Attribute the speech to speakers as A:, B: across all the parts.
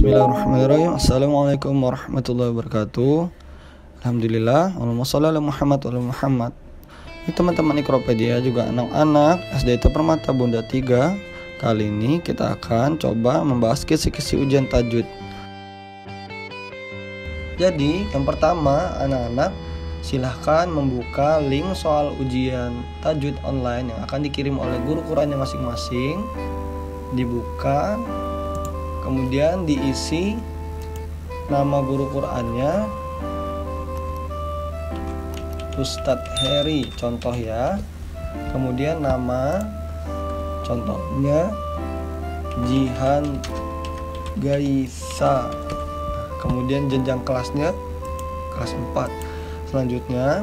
A: Bismillahirrahmanirrahim. Assalamualaikum warahmatullahi wabarakatuh. Alhamdulillah. Allahumma sholli ala Muhammad wa ala Muhammad. Ini teman-teman Ikropedia juga anak-anak SD Permata Bunda 3. Kali ini kita akan coba membahas kisi-kisi ujian tajwid. Jadi yang pertama, anak-anak silahkan membuka link soal ujian tajwid online yang akan dikirim oleh guru Qurannya masing-masing. Dibuka, kemudian diisi nama guru Qurannya, Ustadz Heri contoh ya. Kemudian nama contohnya Jihan Gaisa. Kemudian jenjang kelasnya kelas 4. Selanjutnya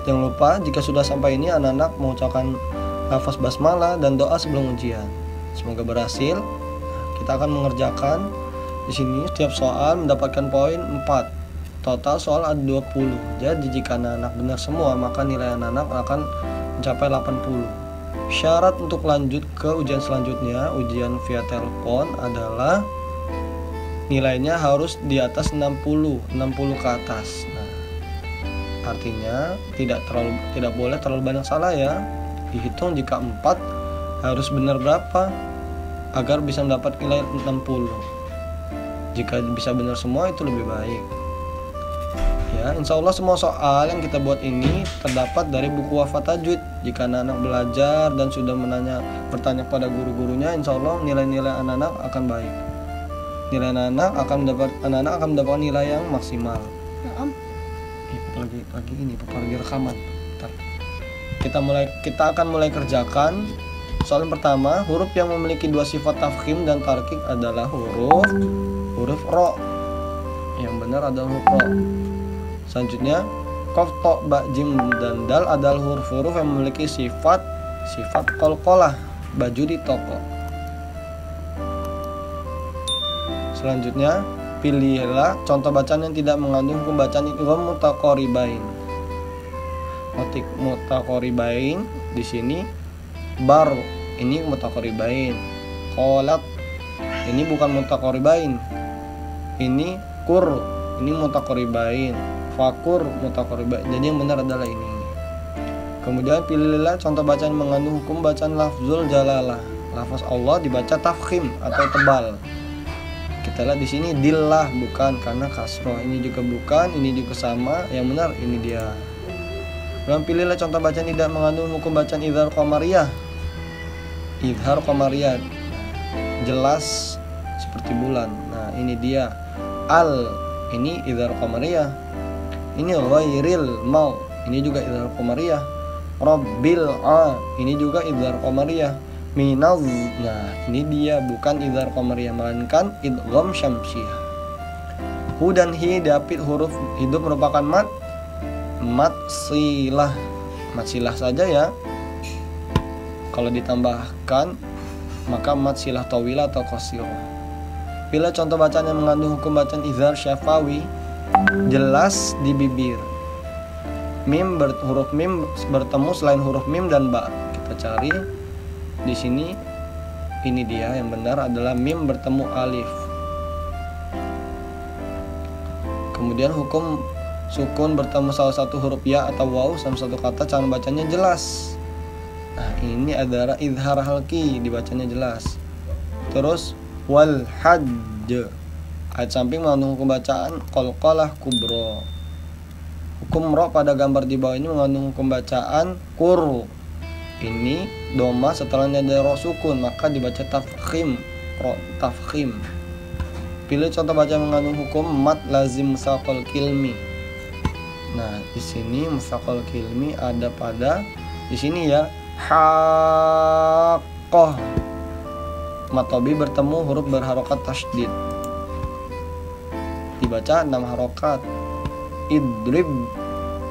A: jangan lupa jika sudah sampai ini anak-anak mengucapkan lafaz basmalah dan doa sebelum ujian. Semoga berhasil. Kita akan mengerjakan di sini setiap soal mendapatkan poin 4. Total soal ada 20. Jadi jika anak-anak benar semua, maka nilai anak-anak akan mencapai 80. Syarat untuk lanjut ke ujian selanjutnya, ujian via telepon adalah nilainya harus di atas 60 ke atas. Nah, artinya tidak boleh terlalu banyak salah ya. Dihitung jika 4 harus benar berapa agar bisa mendapat nilai 60. Jika bisa benar semua itu lebih baik. Ya, insya Allah semua soal yang kita buat ini terdapat dari buku Wafa Tajwid. Jika anak-anak belajar dan sudah bertanya pada guru-gurunya, insya Allah nilai-nilai anak-anak akan baik. Nilai anak-anak akan mendapatkan nilai yang maksimal. Lagi rekaman. Bentar. Kita akan mulai kerjakan. Soal yang pertama, huruf yang memiliki dua sifat tafkhim dan tarkik adalah huruf ro. Yang benar adalah huruf ro. Selanjutnya, qaf, ta, ba, jim dan dal adalah huruf-huruf yang memiliki sifat qalqalah, baju di toko. Selanjutnya, pilihlah contoh bacaan yang tidak mengandung hukum bacaan idgham mutaqaribain. Mutaqaribain di sini bar, ini mutaqaribain. Qalat, ini bukan mutaqaribain. Ini kur, ini mutaqaribain. Fakur, mutaqaribain. Jadi yang benar adalah ini. Kemudian pilihlah contoh bacaan yang mengandung hukum bacaan lafzul jalalah. Lafaz Allah dibaca tafkhim atau tebal. Kita lihat di sini dillah bukan karena kasroh. Ini juga bukan, ini juga sama. Yang benar ini dia. Dan pilihlah contoh bacaan tidak mengandung hukum bacaan idhar qamariyah. Idhar qamariyah jelas seperti bulan. Nah, ini dia. Al, ini idhar qamariyah. Ini ghairil mau, ini juga idhar qamariyah. Rabbil a, ini juga idhar qamariyah. Minaz, nah ini dia bukan idhar qamariyah melainkan idgham syamsiyah. Hu dan hi dapit huruf hidup merupakan mat silah saja ya. Kalau ditambahkan maka mat silah tawilah atau qasirah. Bila contoh bacaan yang mengandung hukum bacaan izhar syafawi jelas di bibir. Huruf mim bertemu selain huruf mim dan ba. Kita cari di sini. Ini dia yang benar adalah mim bertemu alif. Kemudian hukum sukun bertemu salah satu huruf ya atau waw sama satu kata, cara bacanya jelas. Nah, ini adalah izhar halqi, dibacanya jelas. Terus wal hajj, ayat samping mengandung hukum bacaan qalqalah kubro. Hukum ro pada gambar di bawah ini mengandung hukum bacaan kur. Ini doma setelahnya ada ro sukun, maka dibaca tafkhim, ro tafkhim. Pilih contoh bacaan mengandung hukum mat lazim musaqal kilmi. Nah, di sini musaqal kilmi ada pada di sini ya. Haqqah. Matobi bertemu huruf berharokat tasydid. Dibaca 6 harokat. Idrib.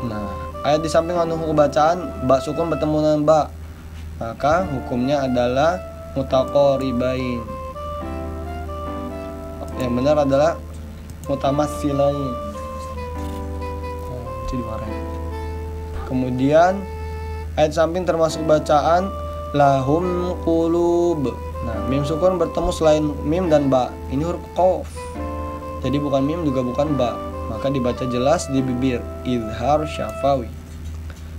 A: Nah, ayat di samping mengandung hukum bacaan ba sukun bertemu dengan ba. Maka hukumnya adalah mutaqaribain. Yang benar adalah mutamassilain. Kemudian ayat samping termasuk bacaan lahum qulub. Nah, mim sukun bertemu selain mim dan ba. Ini huruf qaf. Jadi bukan mim juga bukan ba. Maka dibaca jelas di bibir, izhar syafawi.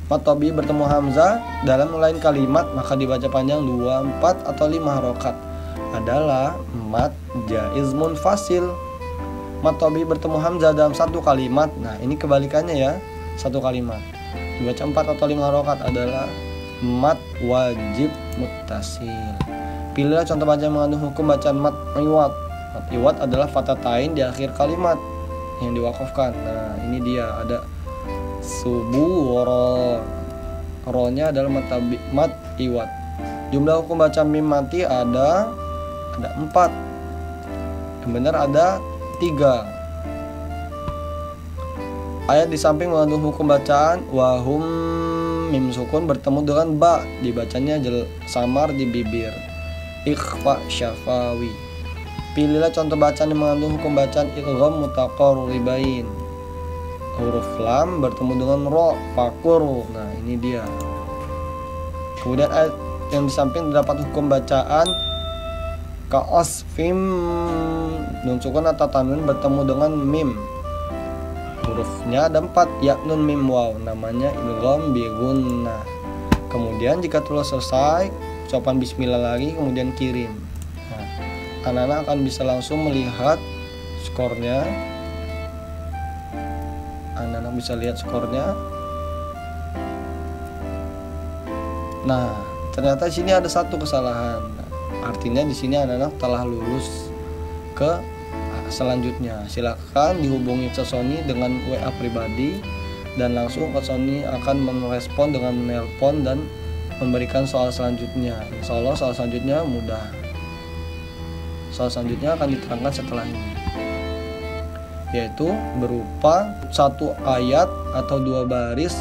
A: Mat tabi bertemu hamzah dalam lain kalimat maka dibaca panjang 2, 4 atau 5 harokat. Adalah mat jaiz munfasil. Mat tabi bertemu hamzah dalam satu kalimat. Nah, ini kebalikannya ya. Satu kalimat dibaca 4 atau 5 harokat adalah mat wajib muttasil. Pilihlah contoh bacaan yang mengandung hukum bacaan mat iwad. Mat iwad adalah fatatain di akhir kalimat yang diwakafkan. Nah, ini dia ada suburo. Ro-nya adalah mat iwad. Jumlah hukum baca mim mati ada 4. Yang benar ada 3. Ayat di samping mengandung hukum bacaan wahum mim sukun bertemu dengan ba, dibacanya samar di bibir, ikhfa syafawi. Pilihlah contoh bacaan yang mengandung hukum bacaan idgham mutaqarribain. Huruf lam bertemu dengan ro, fakur. Nah, ini dia. Kemudian ayat yang di samping terdapat hukum bacaan ka'asfim, nun sukun atau tanwin bertemu dengan mim. Hurufnya ada 4, ya nun mim waw, namanya idgham bi gunnah. Kemudian jika telah selesai, ucapan bismillah lagi kemudian kirim. Nah, anak-anak akan bisa langsung melihat skornya. Anak-anak bisa lihat skornya. Nah, ternyata di sini ada satu kesalahan. Artinya di sini anak-anak telah lulus ke selanjutnya. Silakan dihubungi Kak Sony dengan WA pribadi dan langsung Kak Sony akan merespon dengan menelpon dan memberikan soal selanjutnya. Insya Allah soal selanjutnya mudah. Soal selanjutnya akan diterangkan setelah ini, yaitu berupa satu ayat atau 2 baris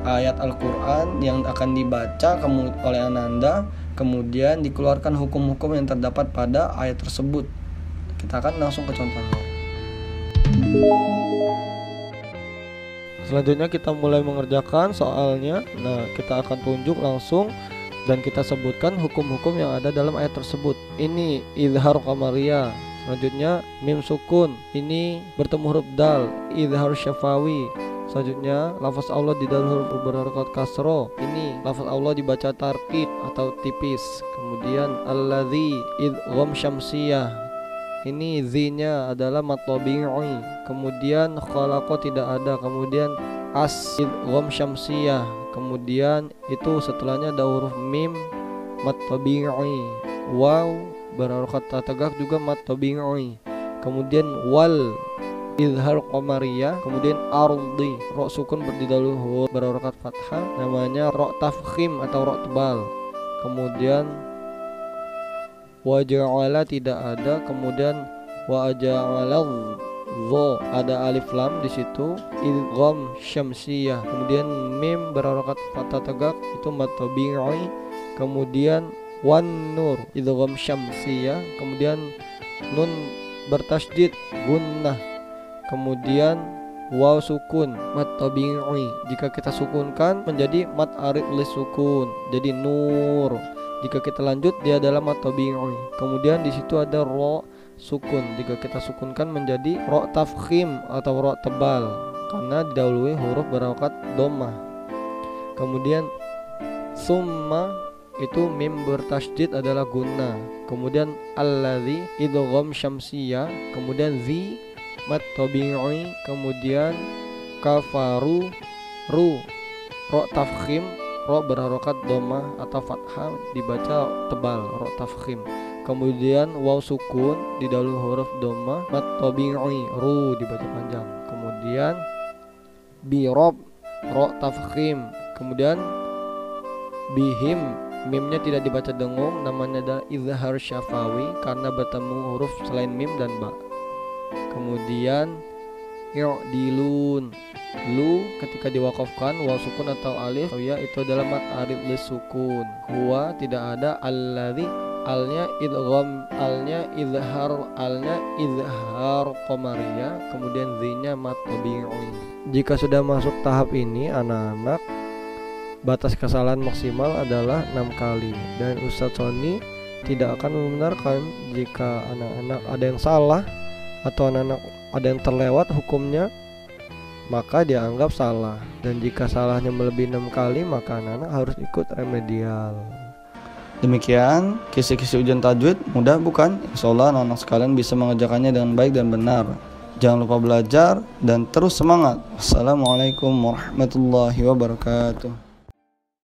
A: ayat Al-Quran yang akan dibaca oleh Ananda, kemudian dikeluarkan hukum-hukum yang terdapat pada ayat tersebut. Kita akan langsung ke contohnya. Selanjutnya kita mulai mengerjakan soalnya. Nah, kita akan tunjuk langsung dan kita sebutkan hukum-hukum yang ada dalam ayat tersebut. Ini izhar qamariyah. Selanjutnya mim sukun, ini bertemu huruf dal, izhar syafawi. Selanjutnya lafaz Allah di dalam huruf berharakat kasro, ini lafaz Allah dibaca tarqiq atau tipis. Kemudian alladzi idgham syamsiyah, ini zi-nya adalah mat tabi'i. Kemudian khalaqa tidak ada. Kemudian as idgham syamsiyah. Kemudian itu setelahnya ada huruf mim mat tabi'i. Waw berharakat tegak juga mat tabi'i. Kemudian wal izhar qamariyah. Kemudian ardi, ro sukun berdidahului huruf berharakat fathah, namanya ro tafkhim atau ro tebal. Kemudian waja'ala tidak ada. Kemudian waja'ala dho, ada alif lam di situ, idgham syamsiyah. Kemudian mim berharakat fathah tegak itu mat tabi'i. Kemudian wan nur idgham syamsiyah. Kemudian nun bertasydid gunnah. Kemudian waw sukun mat tabi'i, jika kita sukunkan menjadi mat arid lis sukun, jadi nur. Jika kita lanjut dia adalah mat tabi'i. Kemudian di situ ada ro sukun, jika kita sukunkan menjadi ro tafkhim atau ro tebal karena didahului huruf berharakat dhammah. Kemudian summa itu mim bertasydid adalah gunnah. Kemudian alladzi idgham syamsiyah. Kemudian zi mat tabi'i. Kemudian kafaru ru ro tafkhim, ro berharakat dhammah atau fathah dibaca tebal, ro tafkhim. Kemudian waw sukun didahului huruf dhammah mat tabi'i, ru dibaca panjang. Kemudian birob ro tafkhim. Kemudian bihim, mimnya tidak dibaca dengung, namanya adalah izhar syafawi karena bertemu huruf selain mim dan ba. Kemudian i'dilun, lu ketika diwakafkan waw sukun atau alif ya itu adalah mat arid lis sukun. Huwa tidak ada. Alladzi, alnya idgham, alnya izhar qamariyah. Kemudian zi-nya mat tabi'i. Jika sudah masuk tahap ini anak-anak, batas kesalahan maksimal adalah 6 kali dan Ustadz Sony tidak akan membenarkan jika anak-anak ada yang salah atau anak-anak ada yang terlewat hukumnya, maka dianggap salah. Dan jika salahnya melebihi 6 kali, maka anak-anak harus ikut remedial. Demikian kisi-kisi ujian tajwid. Mudah bukan? Insyaallah anak-anak sekalian bisa mengerjakannya dengan baik dan benar. Jangan lupa belajar dan terus semangat. Wassalamualaikum warahmatullahi wabarakatuh.